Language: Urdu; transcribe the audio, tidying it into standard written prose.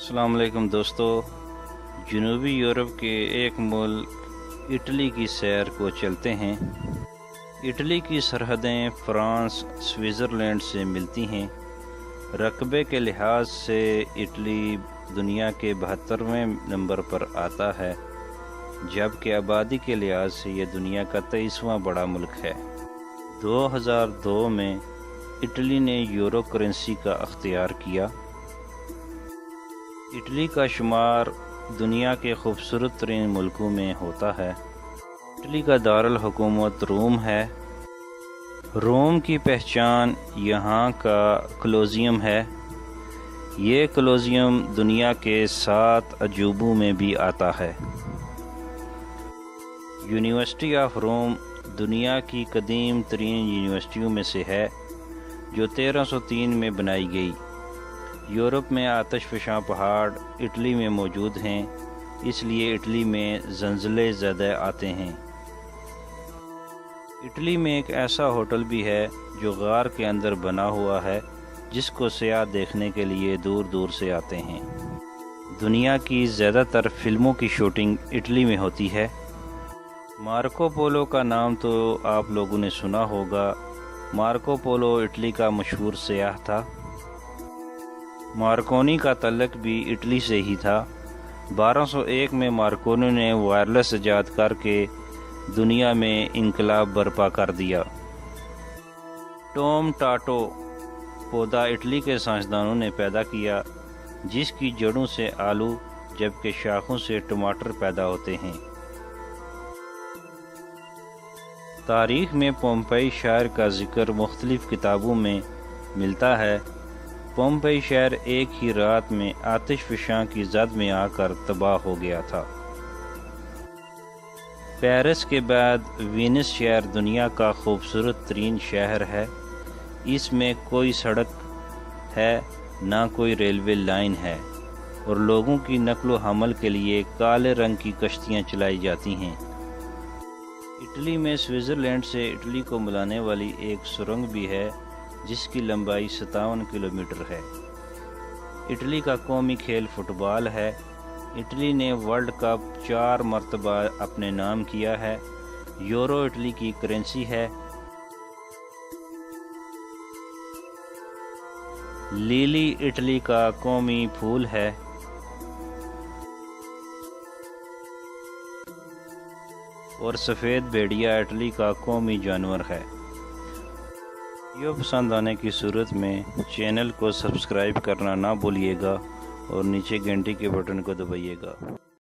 السلام علیکم دوستو، جنوبی یورپ کے ایک ملک اٹلی کی سیر کو چلتے ہیں۔ اٹلی کی سرحدیں فرانس، سوئٹزرلینڈ سے ملتی ہیں۔ رقبے کے لحاظ سے اٹلی دنیا کے 72ویں نمبر پر آتا ہے، جبکہ آبادی کے لحاظ سے یہ دنیا کا 23واں بڑا ملک ہے۔ 2002 میں اٹلی نے یورو کرنسی کا اختیار کیا۔ اٹلی کا شمار دنیا کے خوبصورت ترین ملکوں میں ہوتا ہے۔ اٹلی کا دارالحکومت روم ہے۔ روم کی پہچان یہاں کا کولوسیوم ہے۔ یہ کولوسیوم دنیا کے 7 عجوبوں میں بھی آتا ہے۔ یونیورسٹی آف روم دنیا کی قدیم ترین یونیورسٹیوں میں سے ہے، جو 1303 میں بنائی گئی۔ یورپ میں آتش فشاں پہاڑ اٹلی میں موجود ہیں، اس لیے اٹلی میں زلزلے زیادہ آتے ہیں۔ اٹلی میں ایک ایسا ہوٹل بھی ہے جو غار کے اندر بنا ہوا ہے، جس کو سیاح دیکھنے کے لیے دور دور سے آتے ہیں۔ دنیا کی زیادہ تر فلموں کی شوٹنگ اٹلی میں ہوتی ہے۔ مارکو پولو کا نام تو آپ لوگوں نے سنا ہوگا۔ مارکو پولو اٹلی کا مشہور سیاح تھا۔ مارکونی کا تعلق بھی اٹلی سے ہی تھا۔ 1201 میں مارکونی نے وائرلیس ایجاد کر کے دنیا میں انقلاب برپا کر دیا۔ ٹوم ٹاٹو پودا اٹلی کے سائنسدانوں نے پیدا کیا، جس کی جڑوں سے آلو جبکہ شاخوں سے ٹماٹر پیدا ہوتے ہیں۔ تاریخ میں پومپئی شہر کا ذکر مختلف کتابوں میں ملتا ہے۔ پومپئی شہر ایک ہی رات میں آتش فشاں کی زد میں آ کر تباہ ہو گیا تھا۔ پیرس کے بعد وینس شہر دنیا کا خوبصورت ترین شہر ہے۔ اس میں کوئی سڑک ہے نہ کوئی ریلوے لائن ہے، اور لوگوں کی نقل و حمل کے لیے کالے رنگ کی کشتیاں چلائی جاتی ہیں۔ اٹلی میں سوئٹزرلینڈ سے اٹلی کو ملانے والی ایک سرنگ بھی ہے، جس کی لمبائی 57 کلومیٹر ہے۔ اٹلی کا قومی کھیل فٹ بال ہے۔ اٹلی نے ورلڈ کپ 4 مرتبہ اپنے نام کیا ہے۔ یورو اٹلی کی کرنسی ہے۔ لیلی اٹلی کا قومی پھول ہے۔ اور سفید بھیڑیا اٹلی کا قومی جانور ہے۔ ویڈیو پسند آنے کی صورت میں چینل کو سبسکرائب کرنا نہ بھولیے گا اور نیچے گھنٹی کے بٹن کو دبائیے گا۔